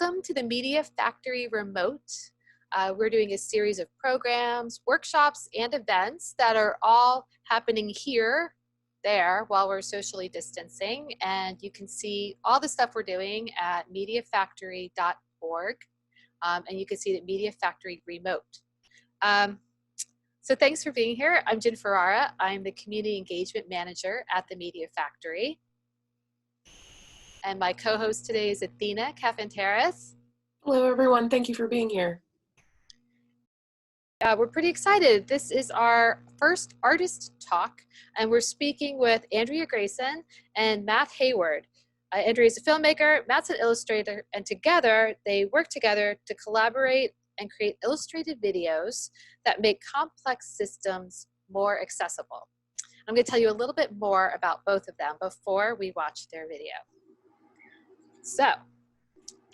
Welcome to the Media Factory Remote. We're doing a series of programs, workshops, and events that are all happening here, there, while we're socially distancing. And you can see all the stuff we're doing at mediafactory.org. And you can see the Media Factory Remote. So thanks for being here. I'm Jen Ferrara. I'm the Community Engagement Manager at the Media Factory. And my co-host today is Athena Cafanteras. Hello, everyone. Thank you for being here. We're pretty excited. This is our first artist talk, and we're speaking with Andrea Grayson and Matt Heywood. Andrea is a filmmaker, Matt's an illustrator, and together they work together to collaborate and create illustrated videos that make complex systems more accessible. I'm going to tell you a little bit more about both of them before we watch their video. So,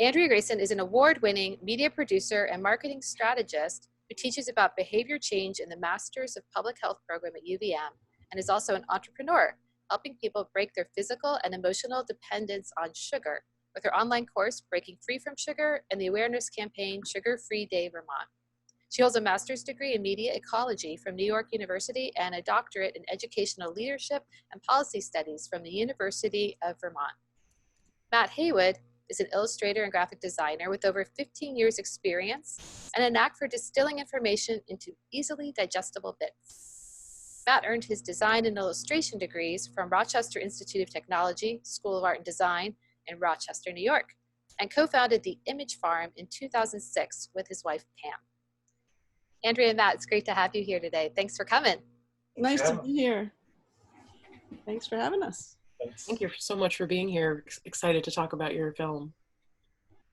Andrea Grayson is an award-winning media producer and marketing strategist who teaches about behavior change in the Masters of Public Health program at UVM, and is also an entrepreneur, helping people break their physical and emotional dependence on sugar with her online course, Breaking Free from Sugar, and the awareness campaign, Sugar Free Day Vermont. She holds a master's degree in media ecology from New York University and a doctorate in educational leadership and policy studies from the University of Vermont. Matt Heywood is an illustrator and graphic designer with over 15 years experience and a knack for distilling information into easily digestible bits. Matt earned his design and illustration degrees from Rochester Institute of Technology, School of Art and Design in Rochester, New York, and co-founded the Image Farm in 2006 with his wife, Pam. Andrea and Matt, it's great to have you here today. Thanks for coming. Nice to be here. Thanks for having us. Thanks. Thank you so much for being here. Excited to talk about your film.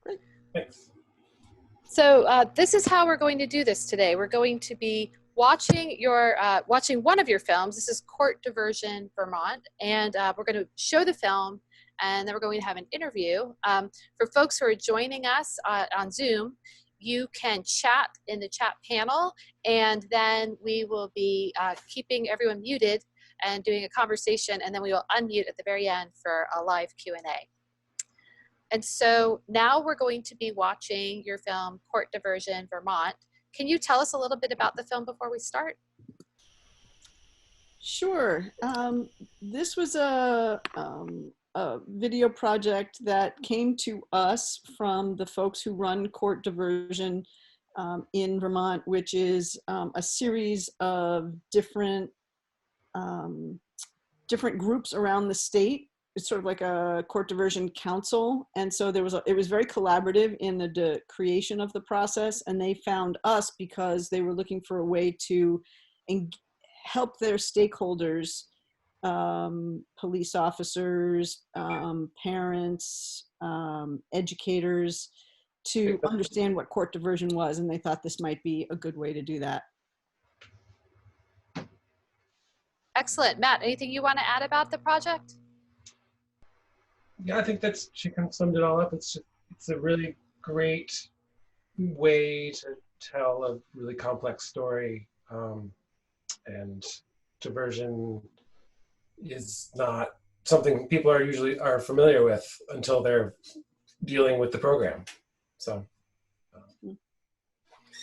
Great. Thanks. So this is how we're going to do this today. We're going to be watching one of your films. This is Court Diversion Vermont, and we're going to show the film, and then we're going to have an interview. For folks who are joining us on Zoom, you can chat in the chat panel, and then we will be keeping everyone muted and doing a conversation, and then we will unmute at the very end for a live Q&A. And so now we're going to be watching your film, Court Diversion Vermont. Can you tell us a little bit about the film before we start? Sure. This was a video project that came to us from the folks who run Court Diversion in Vermont, which is a series of different groups around the state. It's sort of like a court diversion council. And so it was very collaborative in the creation of the process. And they found us because they were looking for a way to help their stakeholders, police officers, parents, educators, to understand what court diversion was. And they thought this might be a good way to do that. Excellent. Matt, anything you want to add about the project? Yeah, I think she kind of summed it all up. It's a really great way to tell a really complex story, and diversion is not something people usually are familiar with until they're dealing with the program. So.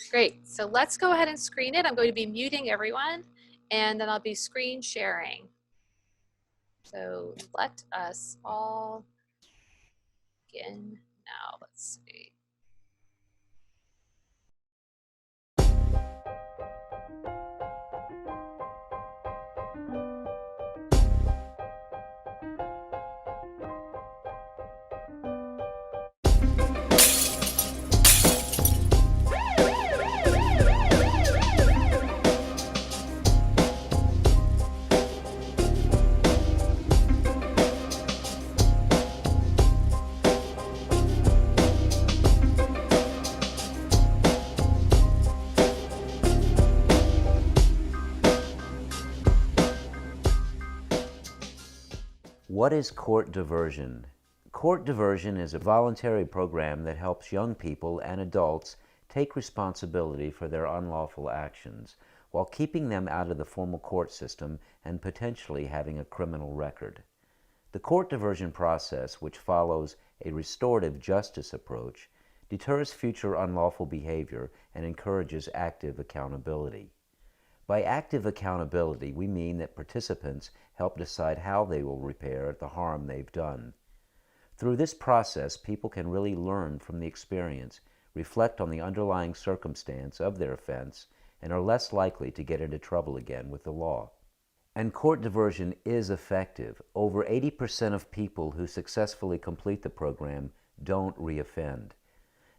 Great. So let's go ahead and screen it. I'm going to be muting everyone, and then I'll be screen sharing. So let us all begin now. Let's see. What is court diversion? Court diversion is a voluntary program that helps young people and adults take responsibility for their unlawful actions while keeping them out of the formal court system and potentially having a criminal record. The court diversion process, which follows a restorative justice approach, deters future unlawful behavior, and encourages active accountability. By active accountability, we mean that participants help decide how they will repair the harm they've done. Through this process, people can really learn from the experience, reflect on the underlying circumstance of their offense, and are less likely to get into trouble again with the law. And court diversion is effective. Over 80% of people who successfully complete the program don't reoffend.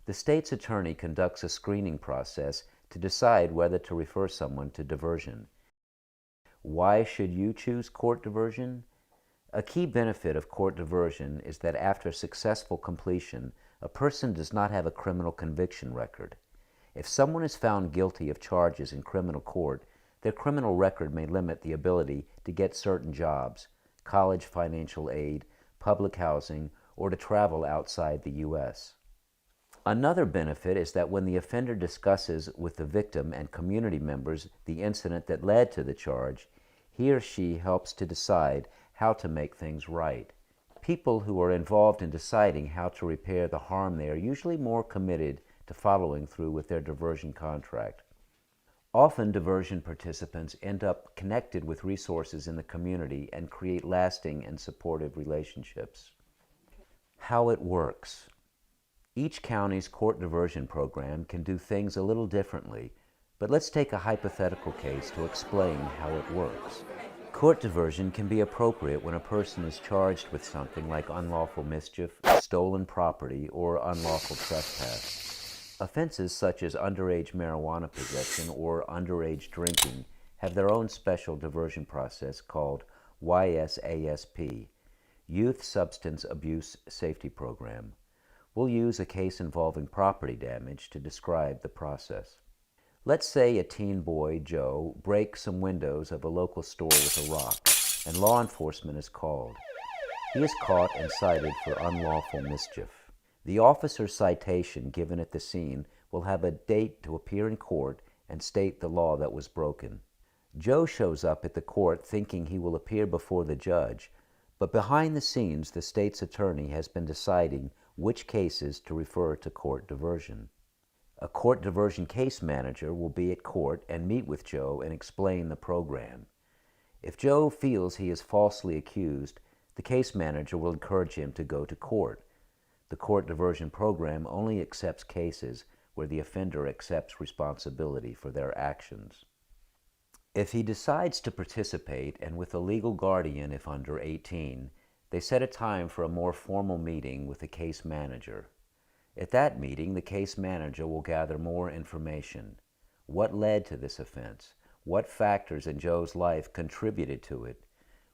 The state's attorney conducts a screening process to decide whether to refer someone to diversion. Why should you choose court diversion? A key benefit of court diversion is that after successful completion, a person does not have a criminal conviction record. If someone is found guilty of charges in criminal court, their criminal record may limit the ability to get certain jobs, college financial aid, public housing, or to travel outside the U.S. Another benefit is that when the offender discusses with the victim and community members the incident that led to the charge, he or she helps to decide how to make things right. People who are involved in deciding how to repair the harm they are usually more committed to following through with their diversion contract. Often diversion participants end up connected with resources in the community and create lasting and supportive relationships. How it works. Each county's court diversion program can do things a little differently, but let's take a hypothetical case to explain how it works. Court diversion can be appropriate when a person is charged with something like unlawful mischief, stolen property, or unlawful trespass. Offenses such as underage marijuana possession or underage drinking have their own special diversion process called YSASP, Youth Substance Abuse Safety Program. We'll use a case involving property damage to describe the process. Let's say a teen boy, Joe, breaks some windows of a local store with a rock, and law enforcement is called. He is caught and cited for unlawful mischief. The officer's citation given at the scene will have a date to appear in court and state the law that was broken. Joe shows up at the court thinking he will appear before the judge, but behind the scenes the state's attorney has been deciding which cases to refer to court diversion. A court diversion case manager will be at court and meet with Joe and explain the program. If Joe feels he is falsely accused, the case manager will encourage him to go to court. The court diversion program only accepts cases where the offender accepts responsibility for their actions. If he decides to participate, and with a legal guardian if under 18, they set a time for a more formal meeting with the case manager. At that meeting, the case manager will gather more information. What led to this offense? What factors in Joe's life contributed to it?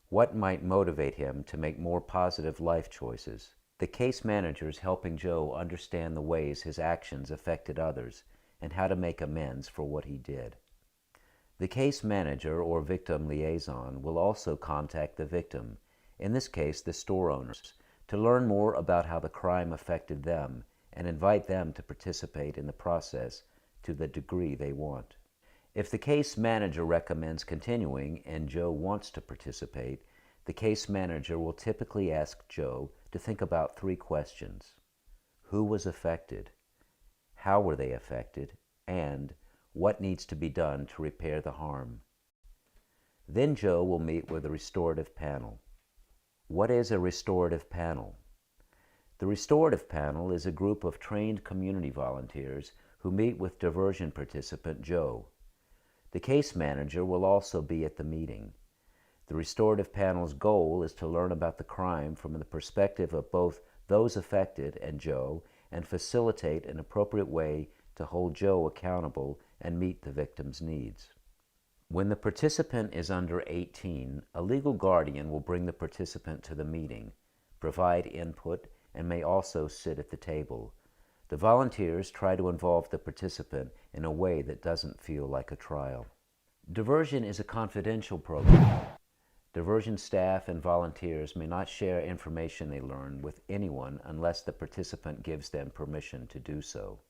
What might motivate him to make more positive life choices? The case manager is helping Joe understand the ways his actions affected others and how to make amends for what he did. The case manager or victim liaison will also contact the victim, in this case the store owners, to learn more about how the crime affected them and invite them to participate in the process to the degree they want. If the case manager recommends continuing and Joe wants to participate, the case manager will typically ask Joe to think about 3 questions. Who was affected? How were they affected? And what needs to be done to repair the harm? Then Joe will meet with a restorative panel. What is a restorative panel? The restorative panel is a group of trained community volunteers who meet with diversion participant Joe. The case manager will also be at the meeting. The restorative panel's goal is to learn about the crime from the perspective of both those affected and Joe and facilitate an appropriate way to hold Joe accountable and meet the victim's needs. When the participant is under 18, a legal guardian will bring the participant to the meeting, provide input, and may also sit at the table. The volunteers try to involve the participant in a way that doesn't feel like a trial. Diversion is a confidential program. Diversion staff and volunteers may not share information they learn with anyone unless the participant gives them permission to do so.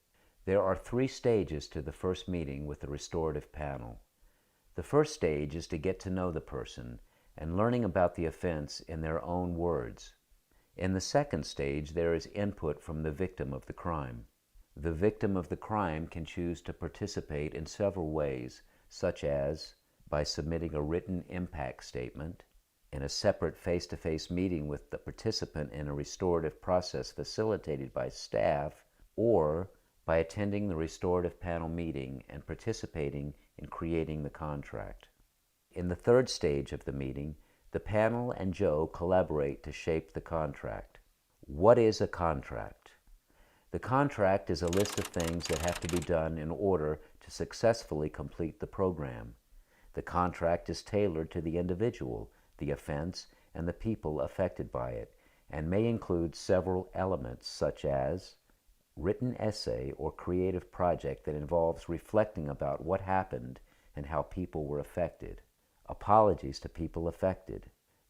There are 3 stages to the first meeting with the restorative panel. The first stage is to get to know the person and learning about the offense in their own words. In the second stage, there is input from the victim of the crime. The victim of the crime can choose to participate in several ways, such as by submitting a written impact statement, in a separate face-to-face meeting with the participant in a restorative process facilitated by staff, or by attending the restorative panel meeting and participating in creating the contract. In the third stage of the meeting, the panel and Joe collaborate to shape the contract. What is a contract? The contract is a list of things that have to be done in order to successfully complete the program. The contract is tailored to the individual, the offense, and the people affected by it, and may include several elements such as written essay or creative project that involves reflecting about what happened and how people were affected, apologies to people affected,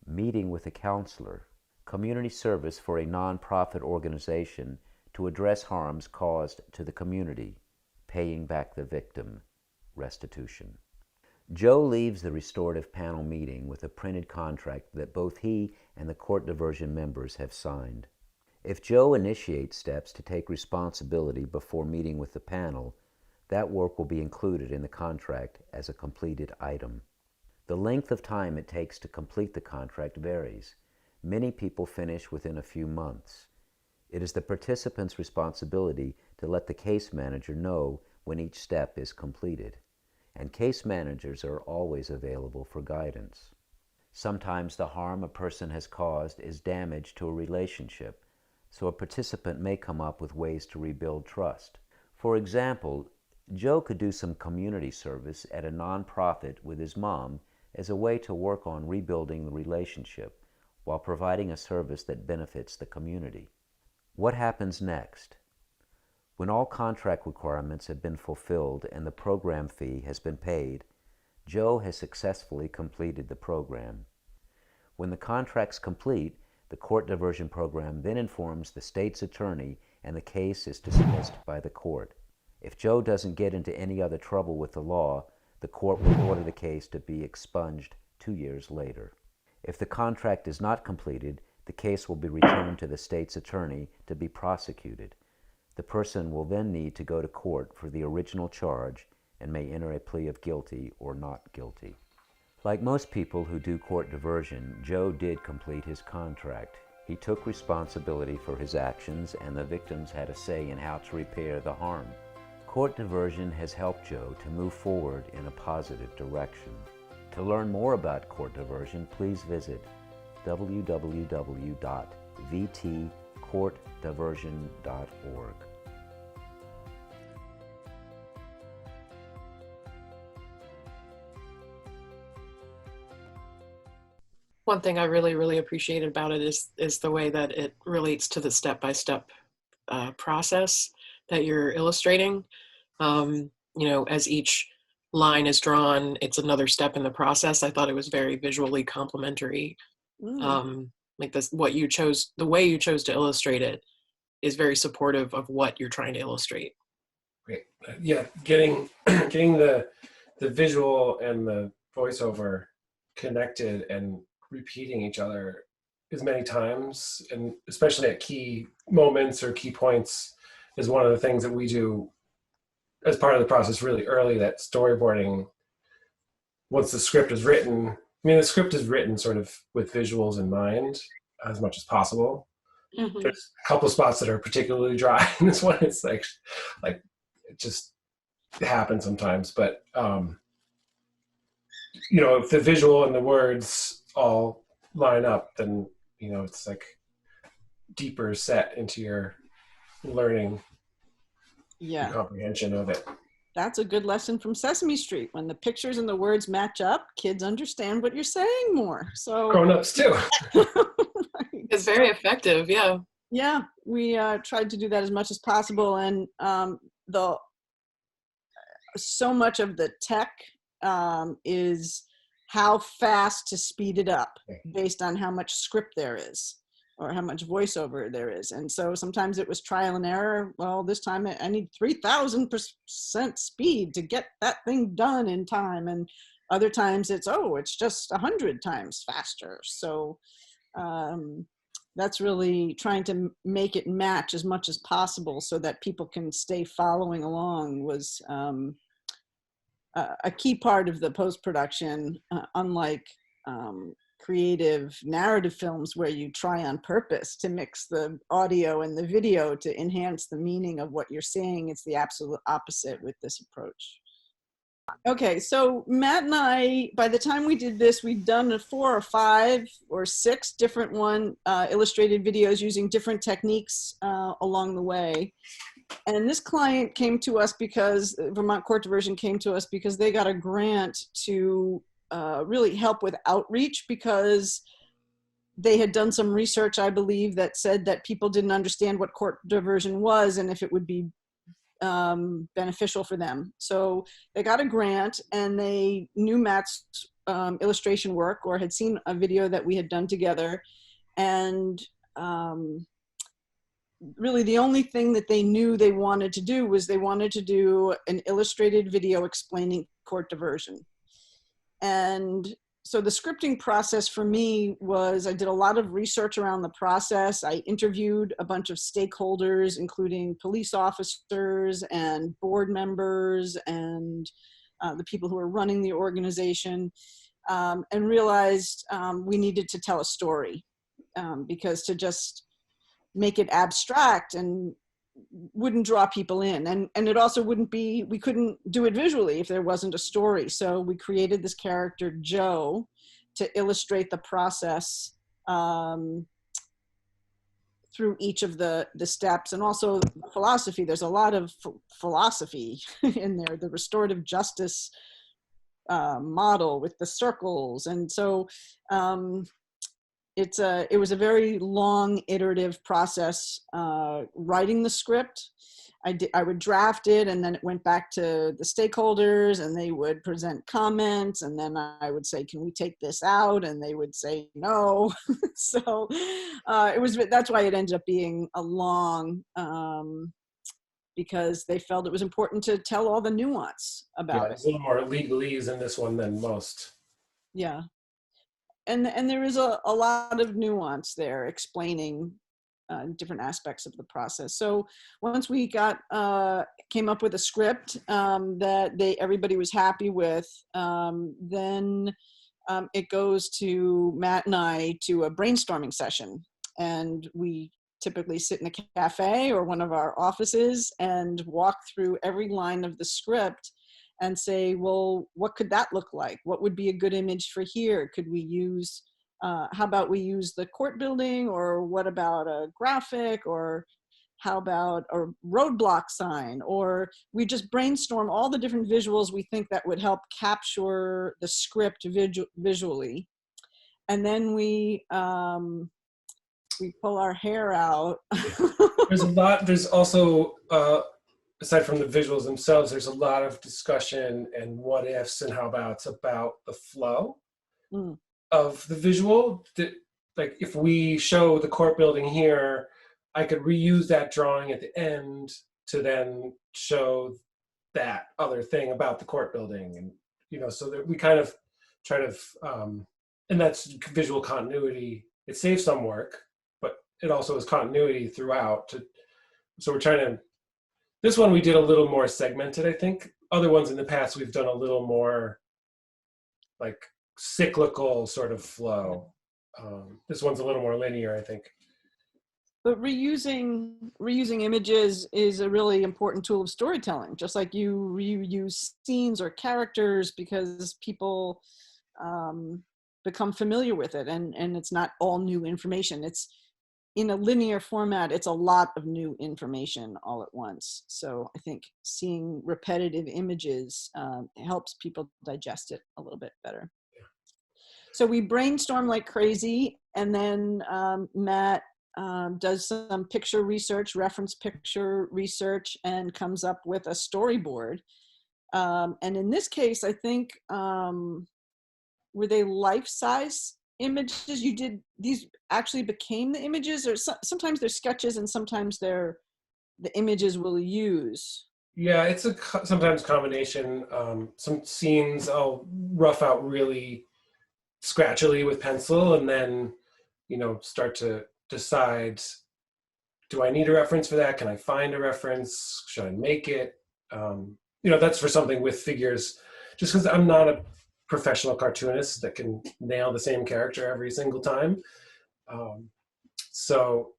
meeting with a counselor, community service for a nonprofit organization to address harms caused to the community, paying back the victim, restitution. Joe leaves the restorative panel meeting with a printed contract that both he and the court diversion members have signed. If Joe initiates steps to take responsibility before meeting with the panel, that work will be included in the contract as a completed item. The length of time it takes to complete the contract varies. Many people finish within a few months. It is the participant's responsibility to let the case manager know when each step is completed, and case managers are always available for guidance. Sometimes the harm a person has caused is damage to a relationship, so a participant may come up with ways to rebuild trust. For example, Joe could do some community service at a nonprofit with his mom as a way to work on rebuilding the relationship while providing a service that benefits the community. What happens next? When all contract requirements have been fulfilled and the program fee has been paid, Joe has successfully completed the program. When the contract's complete, the court diversion program then informs the state's attorney and the case is dismissed by the court. If Joe doesn't get into any other trouble with the law, the court will order the case to be expunged 2 years later. If the contract is not completed, the case will be returned to the state's attorney to be prosecuted. The person will then need to go to court for the original charge and may enter a plea of guilty or not guilty. Like most people who do court diversion, Joe did complete his contract. He took responsibility for his actions, and the victims had a say in how to repair the harm. Court diversion has helped Joe to move forward in a positive direction. To learn more about court diversion, please visit www.vtcourtdiversion.org. One thing I really appreciated about it is the way that it relates to the step-by-step process that you're illustrating. As each line is drawn, it's another step in the process. I thought it was very visually complimentary. Like this, the way you chose to illustrate it is very supportive of what you're trying to illustrate. Great. Yeah, getting the visual and the voiceover connected and repeating each other as many times, and especially at key moments or key points, is one of the things that we do as part of the process really early. That storyboarding, once the script is written, I mean, the script is written sort of with visuals in mind as much as possible. Mm-hmm. There's a couple of spots that are particularly dry, and this one is like it just happens sometimes. But if the visual and the words all line up, then it's like deeper set into your learning, your comprehension of it. That's a good lesson from Sesame Street. When the pictures and the words match up, kids understand what you're saying more. So grown-ups too. Right. It's very effective. Yeah, we tried to do that as much as possible, and so much of the tech is how fast to speed it up based on how much script there is or how much voiceover there is. And so sometimes it was trial and error. Well, this time I need 3,000% speed to get that thing done in time. And other times it's just 100 times faster. So That's really trying to make it match as much as possible so that people can stay following along was a key part of the post-production, unlike creative narrative films where you try on purpose to mix the audio and the video to enhance the meaning of what you're saying. It's the absolute opposite with this approach. Okay, so Matt and I, by the time we did this, we'd done 4 or 5 or 6 different illustrated videos using different techniques along the way. And this client came to us because, Vermont Court Diversion came to us because they got a grant to really help with outreach, because they had done some research, I believe, that said that people didn't understand what court diversion was and if it would be beneficial for them. So they got a grant, and they knew Matt's illustration work, or had seen a video that we had done together. And really the only thing that they knew they wanted to do was they wanted to do an illustrated video explaining court diversion. And so the scripting process for me was, I did a lot of research around the process. I interviewed a bunch of stakeholders, including police officers and board members and the people who are running the organization, and realized we needed to tell a story, because to just make it abstract and wouldn't draw people in, and it also wouldn't be, we couldn't do it visually if there wasn't a story. So we created this character Joe to illustrate the process through each of the steps, and also philosophy. There's a lot of philosophy in there, the restorative justice model with the circles. And so it was a very long iterative process writing the script. I would draft it, and then it went back to the stakeholders, and they would present comments, and then I would say, can we take this out? And they would say no. So that's why it ended up being a long, because they felt it was important to tell all the nuance about it. There's a little more legalese in this one than most. Yeah. And there is a lot of nuance there, explaining different aspects of the process. So once we came up with a script that everybody was happy with, then it goes to Matt and I to a brainstorming session. And we typically sit in a cafe or one of our offices and walk through every line of the script and say, well, what could that look like? What would be a good image for here? Could we use, how about we use the court building, or what about a graphic, or how about a roadblock sign? Or we just brainstorm all the different visuals we think that would help capture the script visually. And then we pull our hair out. There's also, aside from the visuals themselves, there's a lot of discussion and what ifs and how abouts about the flow of the visual. Like if we show the court building here, I could reuse that drawing at the end to then show that other thing about the court building. And, so that we kind of try to, and that's visual continuity. It saves some work, but it also is continuity throughout. So we're trying to, this one we did a little more segmented, I think. Other ones in the past we've done a little more like cyclical sort of flow. This one's a little more linear, I think. But reusing images is a really important tool of storytelling, just like you reuse scenes or characters, because people become familiar with it, and it's not all new information. It's in a linear format, it's a lot of new information all at once. So I think seeing repetitive images helps people digest it a little bit better. So we brainstorm like crazy, and then Matt does some picture research, reference picture research, and comes up with a storyboard. And in this case, I think, were they life-size images? You did, these actually became the images, or sometimes they're sketches and sometimes they're the images we'll use? Yeah, it's a sometimes combination. Some scenes I'll rough out really scratchily with pencil, and then start to decide, do I need a reference for that? Can I find a reference? Should I make it? That's for something with figures, just because I'm not a professional cartoonist that can nail the same character every single time. So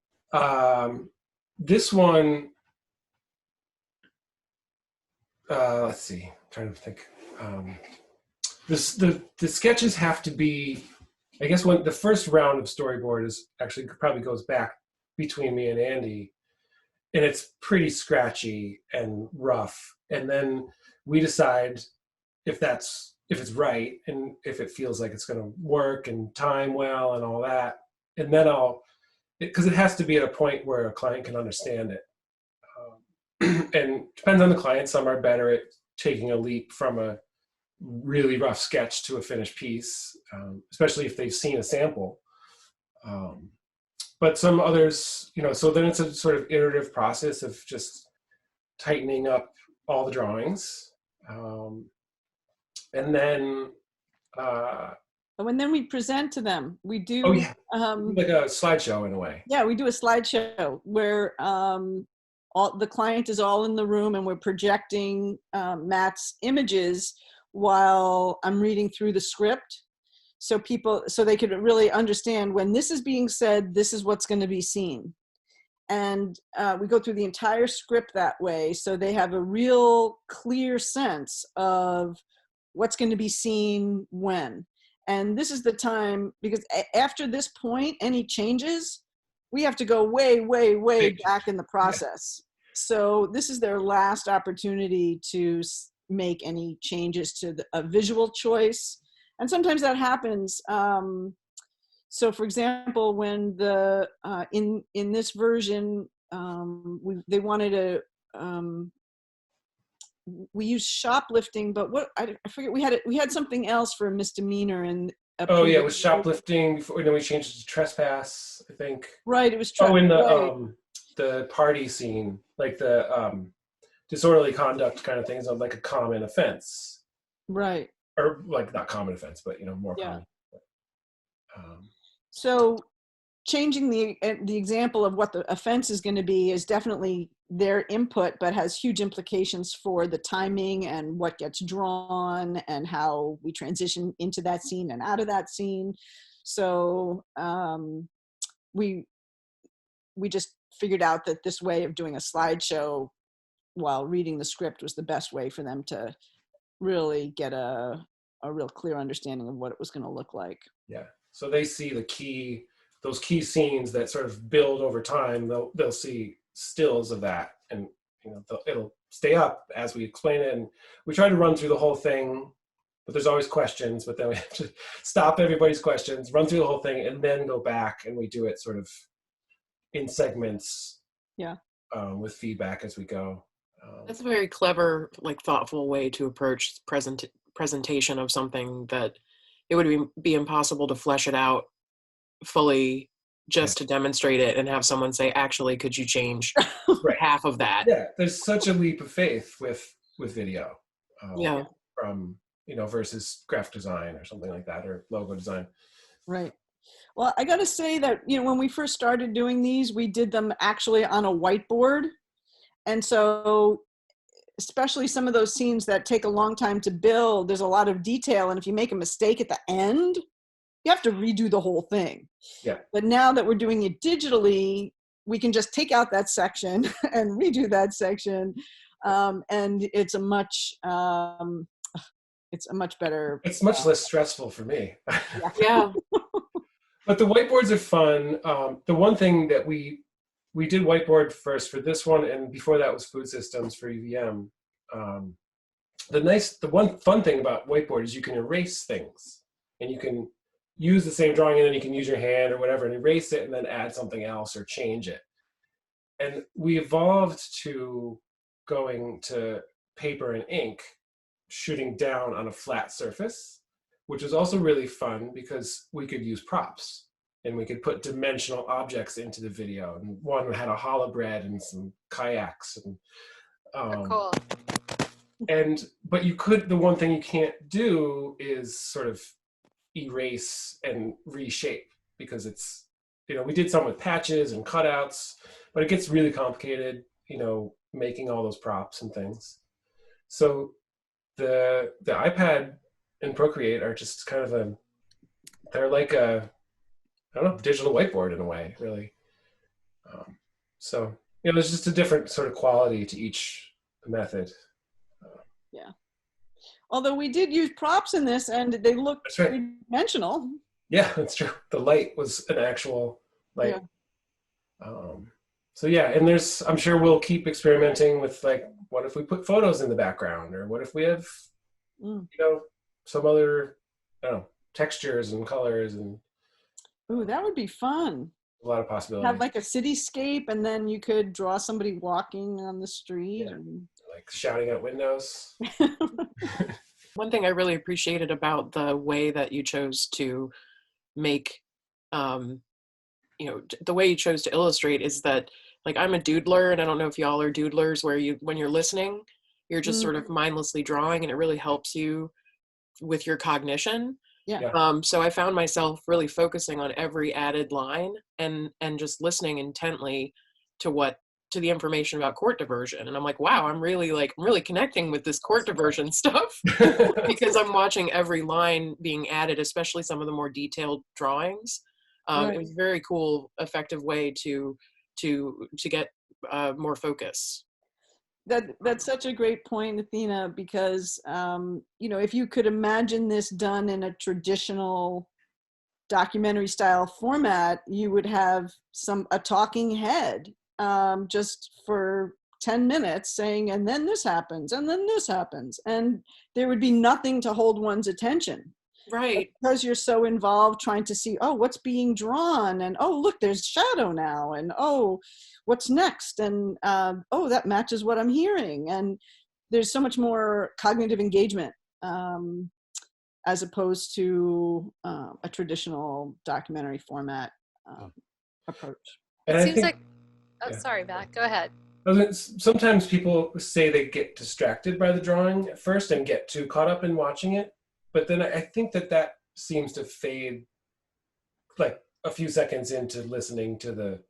this one, let's see, I'm trying to think. The sketches have to be, I guess, when the first round of storyboard is actually probably goes back between me and Andy, and it's pretty scratchy and rough. And then we decide if it's right and if it feels like it's going to work and time well and all that. And then because it has to be at a point where a client can understand it. And depends on the client. Some are better at taking a leap from a really rough sketch to a finished piece, especially if they've seen a sample. But some others, so then it's a sort of iterative process of just tightening up all the drawings. And then we present to them, we do like a slideshow in a way. Yeah, we do a slideshow where the client is all in the room and we're projecting Matt's images while I'm reading through the script, so they could really understand when this is being said, this is what's going to be seen. And we go through the entire script that way, so they have a real clear sense of what's going to be seen when. And this is the time, because after this point, any changes, we have to go way, way, way back in the process. So this is their last opportunity to make any changes to a visual choice. And sometimes that happens. So for example, when in this version, they wanted to, we used shoplifting, but I forget, we had something else for a misdemeanor. And it was shoplifting before, then we changed it to trespass, I think. Right, it was in the party scene, like the disorderly conduct kind of things on like a common offense. Right. Or like not common offense, but more common. So changing the example of what the offense is going to be is definitely their input, but has huge implications for the timing and what gets drawn and how we transition into that scene and out of that scene. So we just figured out that this way of doing a slideshow while reading the script was the best way for them to really get a real clear understanding of what it was going to look like. Yeah. So they see those key scenes that sort of build over time. They'll see stills of that, and it'll stay up as we explain it. And we try to run through the whole thing, but there's always questions. But then we have to stop everybody's questions, run through the whole thing, and then go back and we do it sort of in segments. Yeah. With feedback as we go. That's a very clever, thoughtful way to approach presentation of something that it would be impossible to flesh it out fully just to demonstrate it and have someone say, actually, could you change half of that? Yeah, there's such a leap of faith with video. From, versus graphic design or something like that, or logo design. Right. Well, I got to say that, when we first started doing these, we did them actually on a whiteboard. And so, especially some of those scenes that take a long time to build, there's a lot of detail. And if you make a mistake at the end, you have to redo the whole thing. Yeah. But now that we're doing it digitally, we can just take out that section and redo that section. And it's a much better. It's much less stressful for me. Yeah. But the whiteboards are fun. The one thing that we did whiteboard first for this one, and before that was food systems for EVM. The one fun thing about whiteboard is you can erase things, and you can use the same drawing, and then you can use your hand or whatever and erase it and then add something else or change it. And we evolved to going to paper and ink, shooting down on a flat surface, which was also really fun because we could use props and we could put dimensional objects into the video. And one had a hollow bread and some kayaks. And cool. But the one thing you can't do is sort of erase and reshape, because it's we did some with patches and cutouts, but it gets really complicated, making all those props and things. So the iPad and Procreate are just kind of they're like a, I don't know, digital whiteboard in a way, really. So, there's just a different sort of quality to each method. Yeah. Although we did use props in this, and they looked That's right. three-dimensional. Yeah, that's true. The light was an actual light. Yeah. So yeah, and I'm sure we'll keep experimenting with, like, what if we put photos in the background, or what if we have, some other, I don't know, textures and colors, and Ooh, that would be fun. a lot of possibilities. Have like a cityscape, and then you could draw somebody walking on the street. Yeah. Like shouting out windows. One thing I really appreciated about the way that you chose to make, the way you chose to illustrate is that, like, I'm a doodler, and I don't know if y'all are doodlers, where when you're listening, you're just sort of mindlessly drawing, and it really helps you with your cognition. Yeah. So I found myself really focusing on every added line and just listening intently to the information about court diversion. And I'm like, wow, I'm really connecting with this court diversion stuff because I'm watching every line being added, especially some of the more detailed drawings. Right. It was a very cool, effective way to get more focus. That's such a great point, Athena, because if you could imagine this done in a traditional documentary style format, you would have a talking head just for 10 minutes saying, and then this happens, and then this happens, and there would be nothing to hold one's attention. Right. But because you're so involved trying to see, oh, what's being drawn, and oh, look, there's shadow now, and oh, what's next, and oh, that matches what I'm hearing, and there's so much more cognitive engagement as opposed to a traditional documentary format approach. It seems like, sorry, Matt, go ahead. Sometimes people say they get distracted by the drawing at first and get too caught up in watching it. But then I think that seems to fade, like, a few seconds into listening to the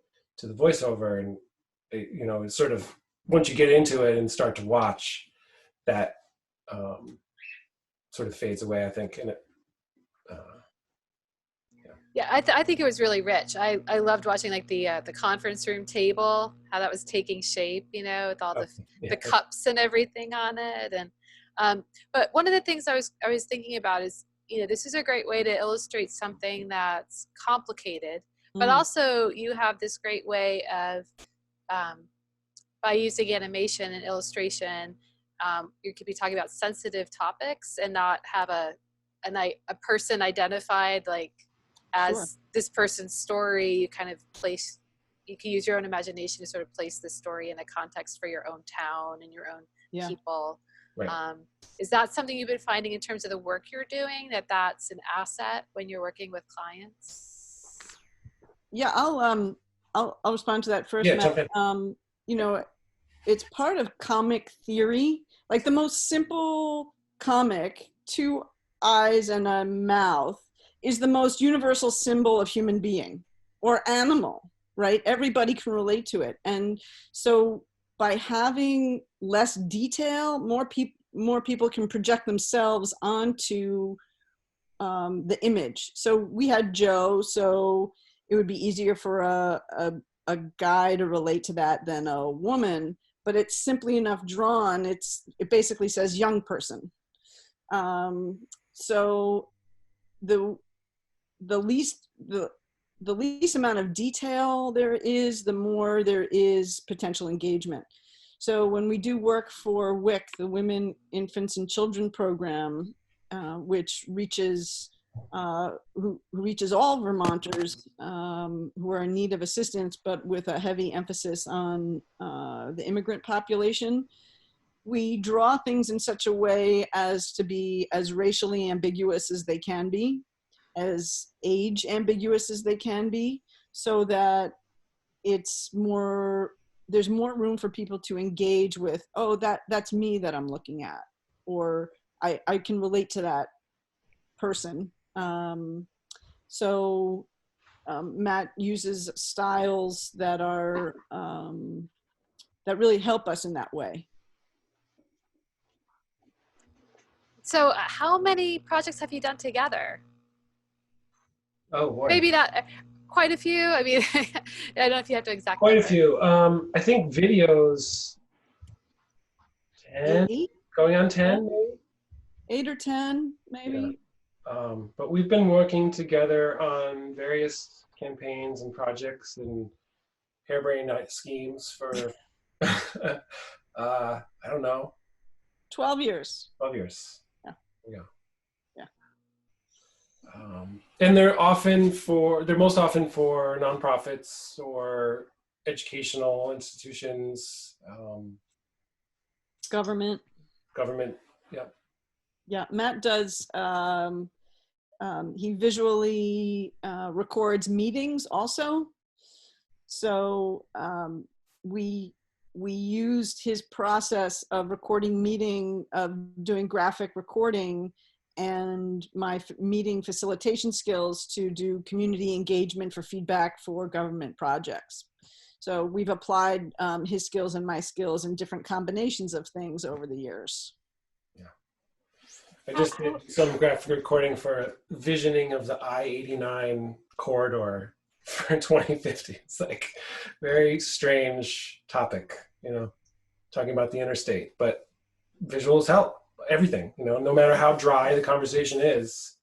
voiceover, and it's sort of, once you get into it and start to watch, that sort of fades away, I think. And I think it was really rich. I loved watching, like, the conference room table, how that was taking shape, with all the cups and everything on it, and. But one of the things I was thinking about is, this is a great way to illustrate something that's complicated, but also you have this great way of, by using animation and illustration, you could be talking about sensitive topics and not have a person identified, like, as this person's story. You kind of you can use your own imagination to sort of place the story in a context for your own town and your own people. Right. Is that something you've been finding in terms of the work you're doing, that's an asset when you're working with clients? Yeah, I'll respond to that first. Yeah, Matt. It's part of comic theory. Like, the most simple comic, 2 eyes and a mouth, is the most universal symbol of human being or animal, right? Everybody can relate to it. And so by having less detail, more people can project themselves onto the image. So we had Joe, so it would be easier for a guy to relate to that than a woman, but it's simply enough drawn. It basically says young person. So the least amount of detail there is, the more there is potential engagement. So when we do work for WIC, the Women, Infants, and Children program, which reaches who reaches all Vermonters who are in need of assistance, but with a heavy emphasis on the immigrant population, we draw things in such a way as to be as racially ambiguous as they can be, as age ambiguous as they can be, so that there's more room for people to engage with, oh, that's me that I'm looking at, or I can relate to that person. So Matt uses styles that are that really help us in that way. So how many projects have you done together? Oh boy. Maybe not quite a few. I mean, I don't know if you have to exact Quite a number. few. I think videos 10, 8, going on 10 maybe. 8 or 10, maybe. Yeah. But we've been working together on various campaigns and projects and harebrained night schemes for I don't know, 12 years. 12 years. Yeah. Yeah. Yeah. And they're most often for nonprofits or educational institutions, Government. government. Yeah. Yeah, Matt does, he visually records meetings also. So we used his process of recording doing graphic recording and my meeting facilitation skills to do community engagement for feedback for government projects. So we've applied his skills and my skills in different combinations of things over the years. I just did some graphic recording for visioning of the I-89 corridor for 2050. It's like very strange topic, talking about the interstate, but visuals help everything, no matter how dry the conversation is,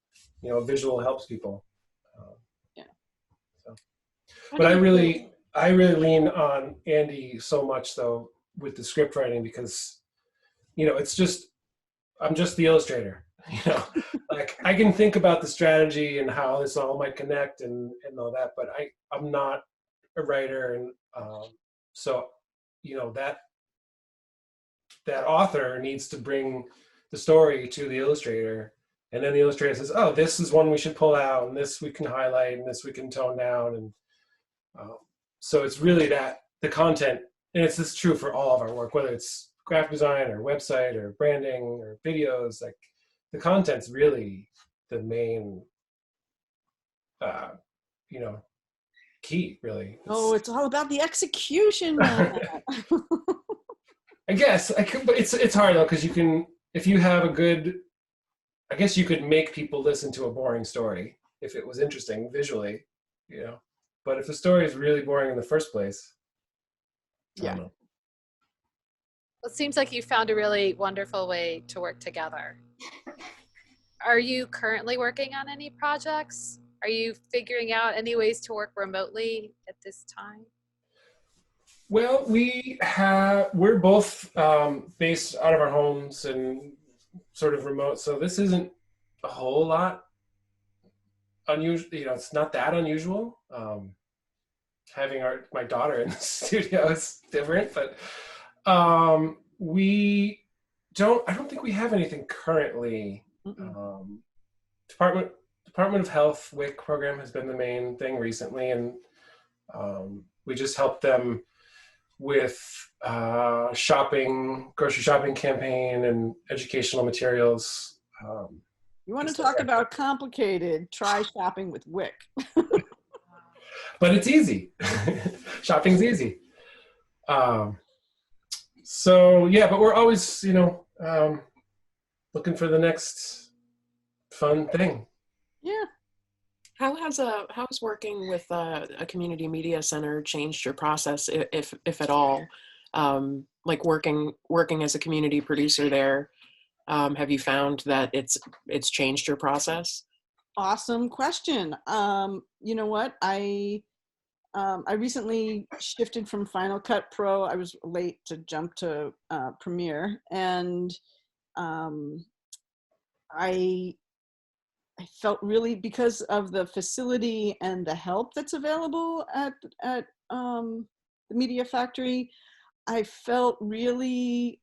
visual helps people. Yeah. So. But I really lean on Andy so much though with the script writing because, I'm just the illustrator, like I can think about the strategy and how this all might connect and all that, but I'm not a writer. And so, that author needs to bring the story to the illustrator. And then the illustrator says, oh, this is one we should pull out and this we can highlight and this we can tone down. And so it's really the content, and this is true for all of our work, whether it's graphic design or website or branding or videos, like the content's really the main, key really. It's all about the execution. I guess but it's hard though, because if you have I guess you could make people listen to a boring story if it was interesting visually, but if the story is really boring in the first place, I don't know. It seems like you found a really wonderful way to work together. Are you currently working on any projects? Are you figuring out any ways to work remotely at this time? Well, we're both based out of our homes and sort of remote, so this isn't a whole lot unusual. It's not that unusual. Having my daughter in the studio is different, but I don't think we have anything currently. Department of Health WIC program has been the main thing recently, and we just helped them with grocery shopping campaign and educational materials. You want to talk about complicated, try shopping with WIC. But it's easy. Shopping's easy. So yeah, but we're always, looking for the next fun thing. Yeah. How has working with a community media center changed your process, if at all? Like working as a community producer there, have you found that it's changed your process? Awesome question. You know what? I recently shifted from Final Cut Pro. I was late to jump to Premiere, and I felt really, because of the facility and the help that's available at the Media Factory, I felt really,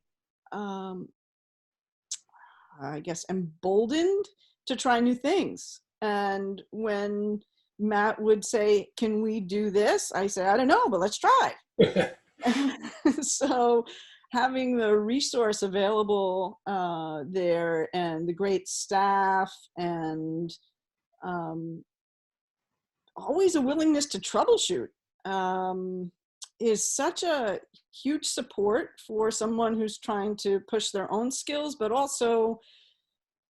I guess, emboldened to try new things. And when Matt would say, can we do this? I say, I don't know, but let's try. So having the resource available there, and the great staff, and always a willingness to troubleshoot is such a huge support for someone who's trying to push their own skills, but also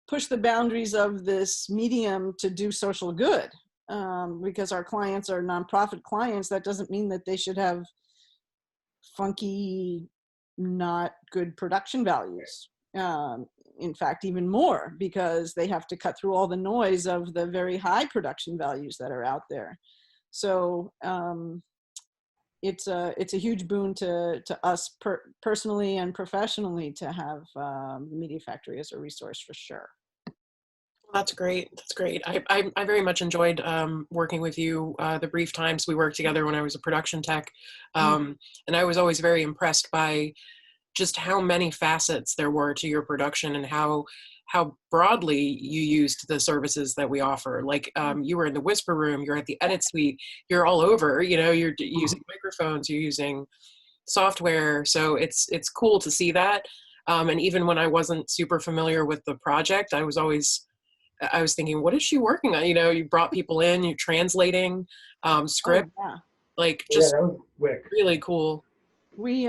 push the boundaries of this medium to do social good. Because our clients are nonprofit clients, that doesn't mean that they should have funky, not good production values. In fact, even more, because they have to cut through all the noise of the very high production values that are out there. So it's a huge boon to us personally and professionally to have the Media Factory as a resource, for sure. That's great. That's great. I very much enjoyed working with you the brief times we worked together when I was a production tech. And I was always very impressed by just how many facets there were to your production and how broadly you used the services that we offer. Like you were in the whisper room, you're at the edit suite, you're all over, you know, you're using microphones, you're using software. So it's cool to see that. And even when I wasn't super familiar with the project, I was thinking, what is she working on? You know, you brought people in, you're translating script, like just really cool. We,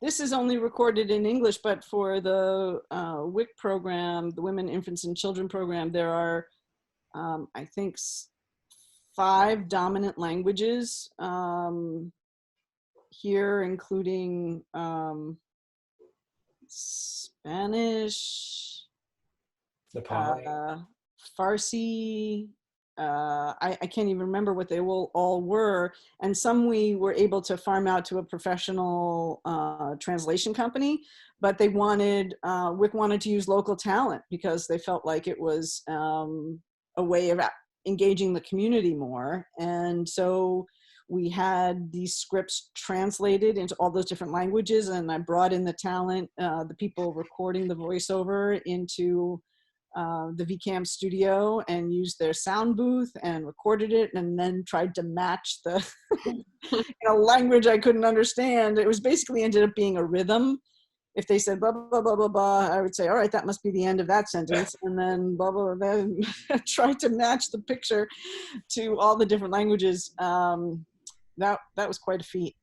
this is only recorded in English, but for the WIC program, the Women, Infants, and Children program, there are, I think, 5 dominant languages here, including Spanish, Farsi, I can't even remember what they all were, and some we were able to farm out to a professional translation company, but they wanted, WIC wanted to use local talent because they felt like it was a way of engaging the community more. And so we had these scripts translated into all those different languages, and I brought in the talent, the people recording the voiceover into the VCAM studio and used their sound booth and recorded it, and then tried to match the in a language I couldn't understand. It was basically ended up being a rhythm. If they said blah, blah, blah, blah, blah, I would say, all right, that must be the end of that sentence. And then blah, blah, blah, then try to match the picture to all the different languages. That was quite a feat.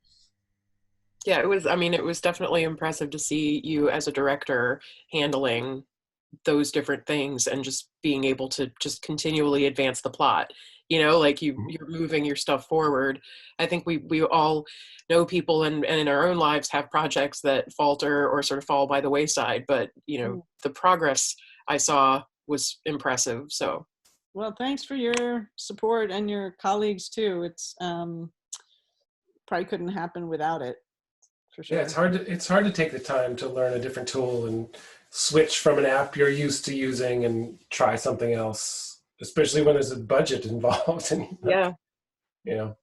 Yeah, it was, I mean, it was definitely impressive to see you as a director handling those different things and just being able to just continually advance the plot, you know, like you're moving your stuff forward. I think we all know people and in our own lives have projects that falter or sort of fall by the wayside, but you know, the progress I saw was impressive. So well, thanks for your support and your colleagues too. It's probably couldn't happen without it, for sure. Yeah, it's hard to take the time to learn a different tool and switch from an app you're used to using and try something else, especially when there's a budget involved. And yeah, you know,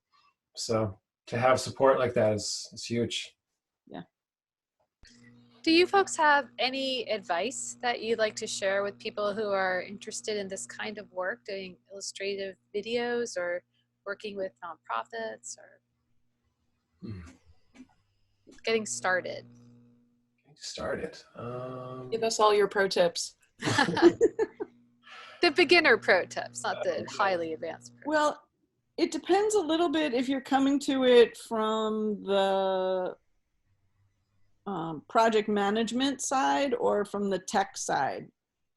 so to have support like that is huge. Yeah. Do you folks have any advice that you'd like to share with people who are interested in this kind of work, doing illustrative videos or working with nonprofits or getting started? Give us all your pro tips. The beginner pro tips, not the highly advanced pro. Well, it depends a little bit if you're coming to it from the project management side or from the tech side.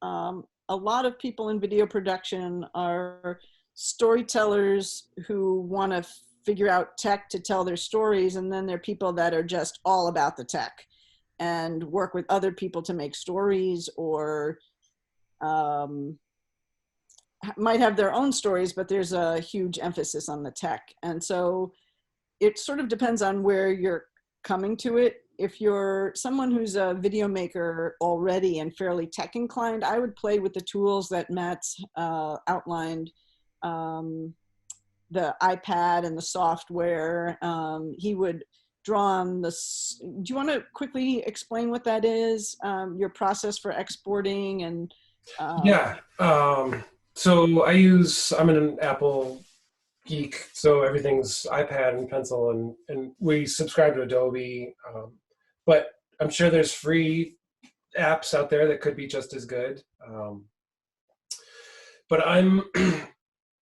A lot of people in video production are storytellers who want to figure out tech to tell their stories, and then there are people that are just all about the tech and work with other people to make stories, or might have their own stories, but there's a huge emphasis on the tech. And so it sort of depends on where you're coming to it. If you're someone who's a video maker already and fairly tech inclined, I would play with the tools that Matt's outlined, the iPad and the software. He would draw on this. Do you want to quickly explain what that is? Your process for exporting and yeah. So I'm an Apple geek, so everything's iPad and pencil, and we subscribe to Adobe, but I'm sure there's free apps out there that could be just as good. But I'm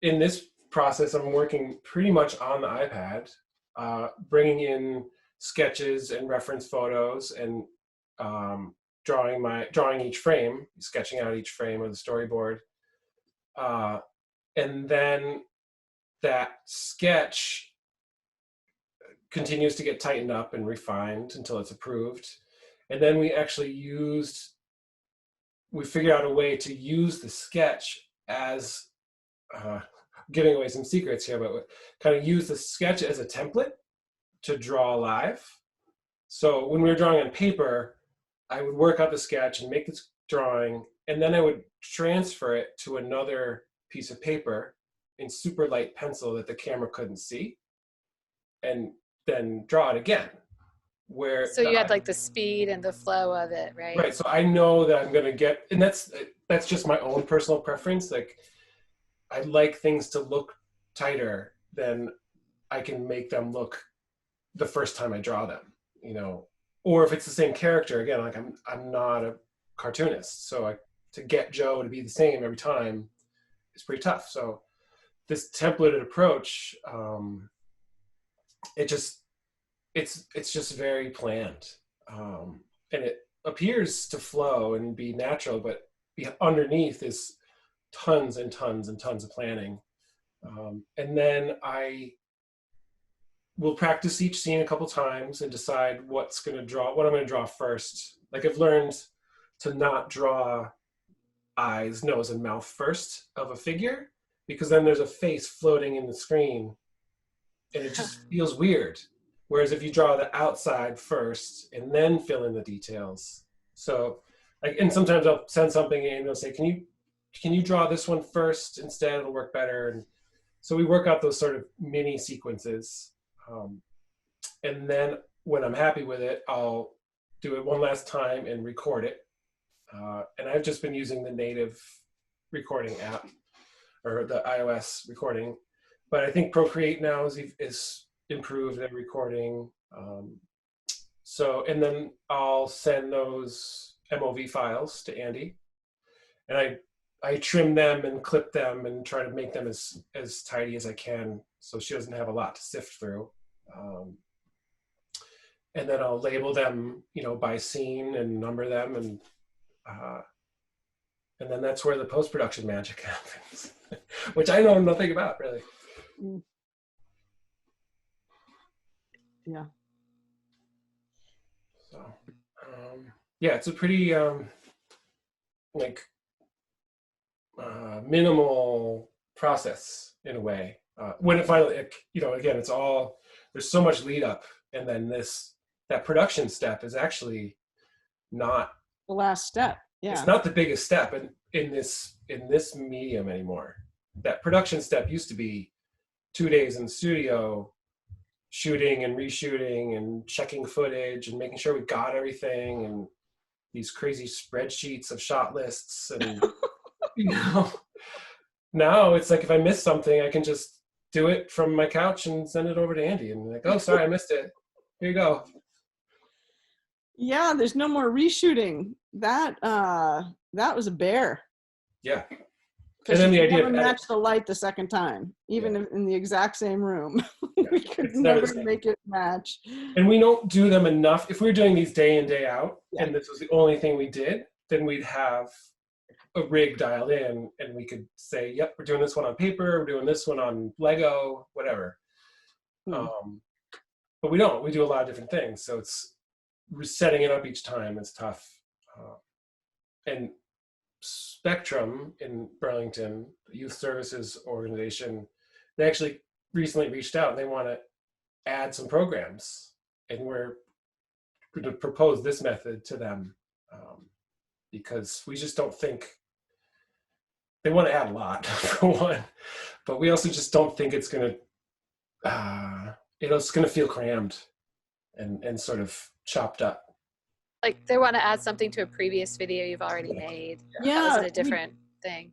in this process, I'm working pretty much on the iPad, bringing in sketches and reference photos, and drawing each frame, sketching out each frame of the storyboard, and then that sketch continues to get tightened up and refined until it's approved. And then we figured out a way to use the sketch as, giving away some secrets here, but kind of use the sketch as a template to draw live. So when we were drawing on paper, I would work out the sketch and make this drawing, and then I would transfer it to another piece of paper in super light pencil that the camera couldn't see, and then draw it again. So you had like the speed and the flow of it, right? Right. So I know that I'm going to get, and that's just my own personal preference. Like, I like things to look tighter than I can make them look the first time I draw them, you know. Or if it's the same character, again, like I'm not a cartoonist, so to get Joe to be the same every time is pretty tough. So this templated approach, it's just very planned, and it appears to flow and be natural, but underneath is tons and tons and tons of planning. And then I will practice each scene a couple times and decide what I'm going to draw first. Like, I've learned to not draw eyes, nose, and mouth first of a figure, because then there's a face floating in the screen and it just feels weird. Whereas if you draw the outside first and then fill in the details. So, like, and sometimes I'll send something in and they'll say, can you draw this one first instead? It'll work better. And so we work out those sort of mini sequences. And then when I'm happy with it, I'll do it one last time and record it. And I've just been using the native recording app, or the iOS recording. But I think Procreate now is improved their recording. And then I'll send those MOV files to Andy, and I trim them and clip them and try to make them as tidy as I can, so she doesn't have a lot to sift through. And then I'll label them, you know, by scene and number them, and then that's where the post-production magic happens, which I know nothing about, really. Yeah. So, yeah, it's a pretty minimal process in a way. When it finally, you know, again, it's all, there's so much lead up, and then that production step is actually not The last step. Yeah. It's not the biggest step in this medium anymore. That production step used to be 2 days in the studio, shooting and reshooting and checking footage and making sure we got everything, and these crazy spreadsheets of shot lists. And you know, now it's like, if I miss something, I can just do it from my couch and send it over to Andy, and like, oh, sorry, I missed it. Here you go. Yeah, there's no more reshooting. That was a bear. Yeah. And then the you idea never of match the light the second time, even if in the exact same room. Yeah. We could It's never never the same. make it match. And we don't do them enough. If we were doing these day in, day out, Yeah. and this was the only thing we did, then we'd have a rig dialed in, and we could say, yep, we're doing this one on paper, we're doing this one on Lego, whatever. But we don't. We do a lot of different things. So it's setting it up each time is tough. And Spectrum in Burlington, the youth services organization, they actually recently reached out and they want to add some programs, and we're going to propose this method to them, because we just don't think they want to add a lot for one, but we also just don't think it's going to it's going to feel crammed and sort of chopped up. Like, they want to add something to a previous video you've already made. Yeah, That was a different thing.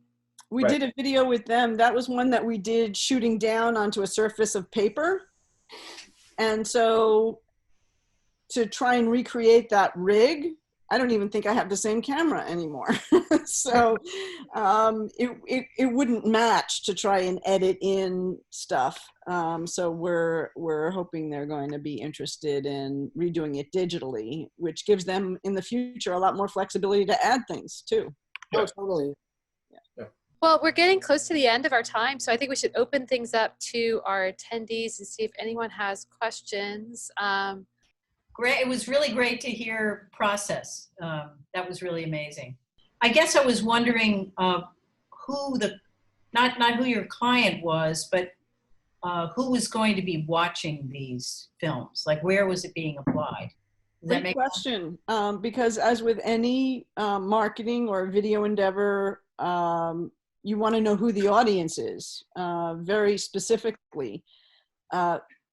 We Right. did a video with them. That was one that we did shooting down onto a surface of paper. And so to try and recreate that rig, I don't even think I have the same camera anymore. So it wouldn't match to try and edit in stuff. So we're hoping they're going to be interested in redoing it digitally, which gives them in the future a lot more flexibility to add things too. Oh, totally. Well, we're getting close to the end of our time, so I think we should open things up to our attendees and see if anyone has questions. Great. It was really great to hear process. That was really amazing. I guess I was wondering who not who your client was, but who was going to be watching these films? Like, where was it being applied? Great question. Because as with any marketing or video endeavor, you want to know who the audience is very specifically.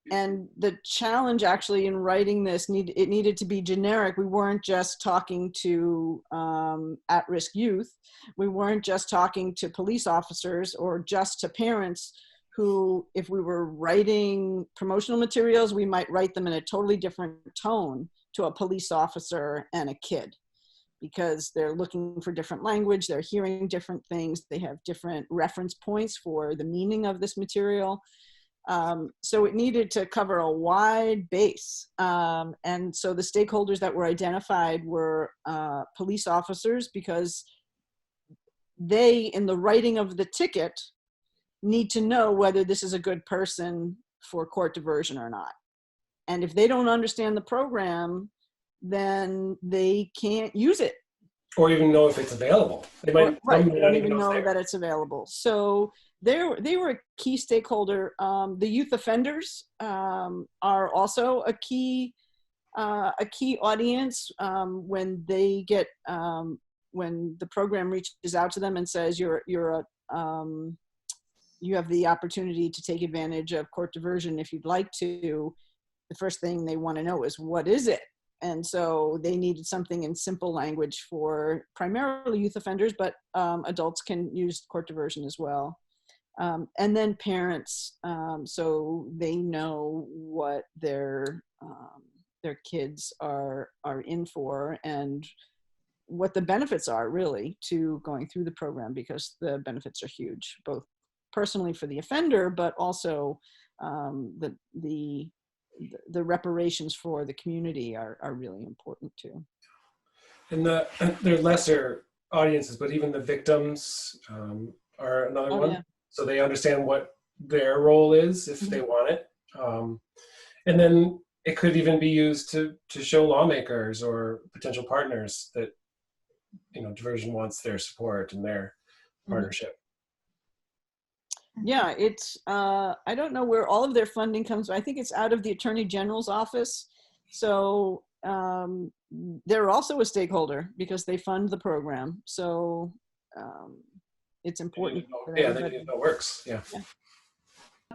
And the challenge actually in writing this, it needed to be generic. We weren't just talking to at-risk youth. We weren't just talking to police officers or just to parents who, if we were writing promotional materials, we might write them in a totally different tone to a police officer and a kid, because they're looking for different language, they're hearing different things, they have different reference points for the meaning of this material. So it needed to cover a wide base. And so the stakeholders that were identified were police officers, because they, in the writing of the ticket, need to know whether this is a good person for court diversion or not. And if they don't understand the program, then they can't use it. Or even know if it's available. They might, Right, some they may don't not even know it's there. that it's available. So they were a key stakeholder. The youth offenders are also a key audience when they get when the program reaches out to them and says you have the opportunity to take advantage of court diversion if you'd like to. The first thing they want to know is, what is it? And so they needed something in simple language for primarily youth offenders, but adults can use court diversion as well. And then parents, so they know what their kids are in for and what the benefits are really to going through the program, because the benefits are huge, both personally for the offender, but also the reparations for the community are really important too. And they're lesser audiences, but even the victims are another one. Yeah. So they understand what their role is if they want it. And then it could even be used to show lawmakers or potential partners that, diversion wants their support and their partnership. Yeah, it's, I don't know where all of their funding comes from. I think it's out of the Attorney General's office. So they're also a stakeholder because they fund the program. So it's important. They need to know it works. Yeah.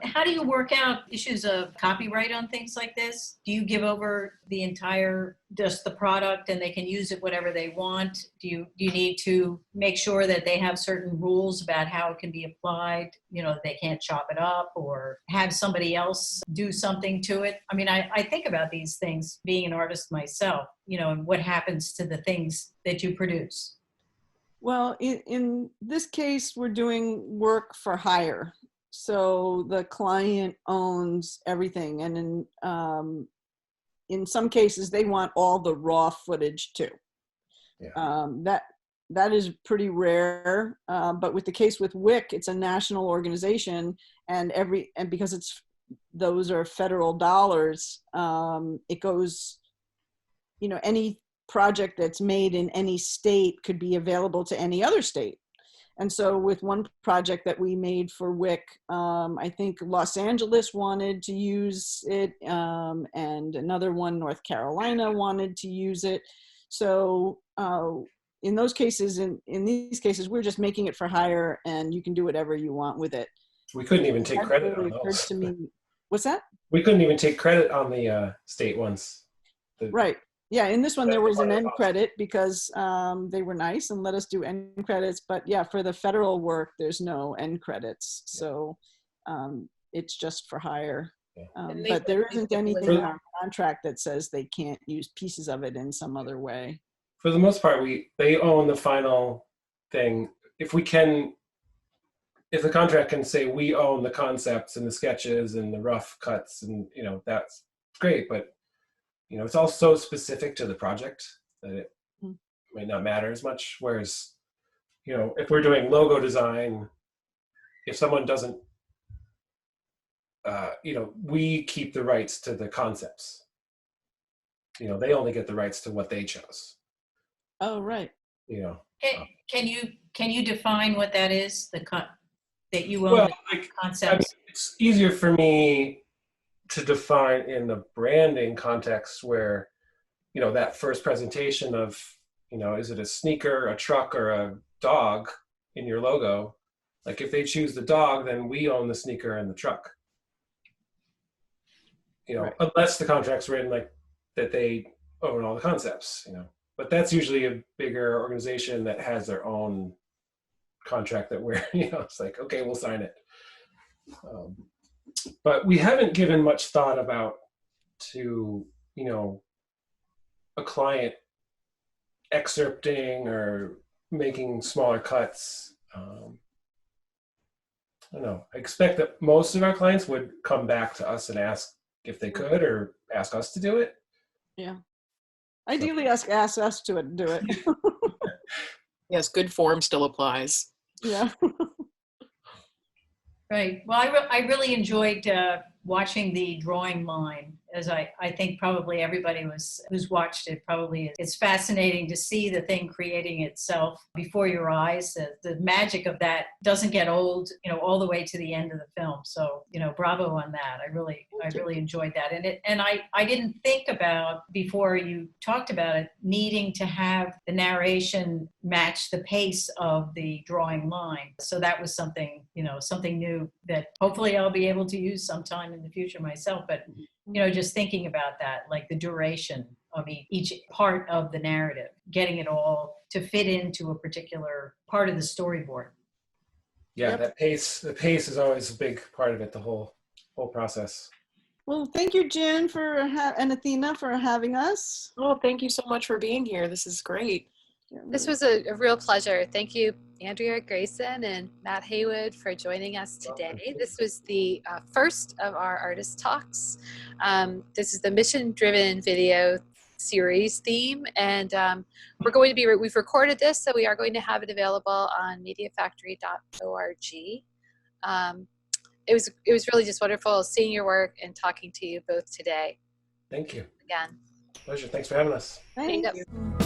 How do you work out issues of copyright on things like this? Do you give over the entire, just the product, and they can use it whatever they want? Do you need to make sure that they have certain rules about how it can be applied? They can't chop it up or have somebody else do something to it. I mean, I think about these things being an artist myself, and what happens to the things that you produce. Well, In this case, we're doing work for hire. So the client owns everything. And in some cases, they want all the raw footage too. Yeah. That is pretty rare. But with the case with WIC, it's a national organization, and because those are federal dollars, it goes, any project that's made in any state could be available to any other state. And so with one project that we made for WIC, I think Los Angeles wanted to use it, and another one, North Carolina, wanted to use it. So in those cases, in these cases, we're just making it for hire, and you can do whatever you want with it. We couldn't even take credit on occurred those. to me. What's that? We couldn't even take credit on the state ones. Right. Yeah, in this one there was an end credit because they were nice and let us do end credits. But yeah, for the federal work, there's no end credits. So it's just for hire. But there isn't anything in our contract that says they can't use pieces of it in some other way. for the most part, they own the final thing. If the contract can say we own the concepts and the sketches and the rough cuts, and that's great, but it's all so specific to the project that it might not matter as much. Whereas, if we're doing logo design, if someone doesn't, we keep the rights to the concepts. They only get the rights to what they chose. Oh, right. Can you define what that is? That you own Well, the concepts? it's easier for me to define in the branding context where, that first presentation of, is it a sneaker, a truck, or a dog in your logo? Like if they choose the dog, then we own the sneaker and the truck. Right. Unless the contract's written like that they own all the concepts, But that's usually a bigger organization that has their own contract that we're, it's like, okay, we'll sign it. But we haven't given much thought about to, a client excerpting or making smaller cuts. I don't know. I expect that most of our clients would come back to us and ask if they could, or ask us to do it. Yeah. Ideally, ask us to do it. Yes, good form still applies. Yeah. Right. Well, I really enjoyed watching the drawing line, as I think probably everybody who's watched it probably. It's fascinating to see the thing creating itself before your eyes. The magic of that doesn't get old, all the way to the end of the film. So, bravo on that. I really enjoyed that. And I didn't think about, before you talked about it, needing to have the narration match the pace of the drawing line. So that was something new that hopefully I'll be able to use sometime in the future myself. But, just thinking about that, like the duration of each part of the narrative, getting it all to fit into a particular part of the storyboard. Yeah, Yep. the pace is always a big part of it, the whole process. Well, thank you, Jen, and Athena for having us. Oh, thank you so much for being here. This is great. Yeah, This really. was a real pleasure. Thank you, Andrea Grayson and Matt Heywood, for joining us today. This was the first of our artist talks. This is the mission-driven video series theme, and we've recorded this, so we are going to have it available on mediafactory.org. It was really just wonderful seeing your work and talking to you both today. Thank you. Again. Pleasure. Thanks for having us. Thank Yep. you.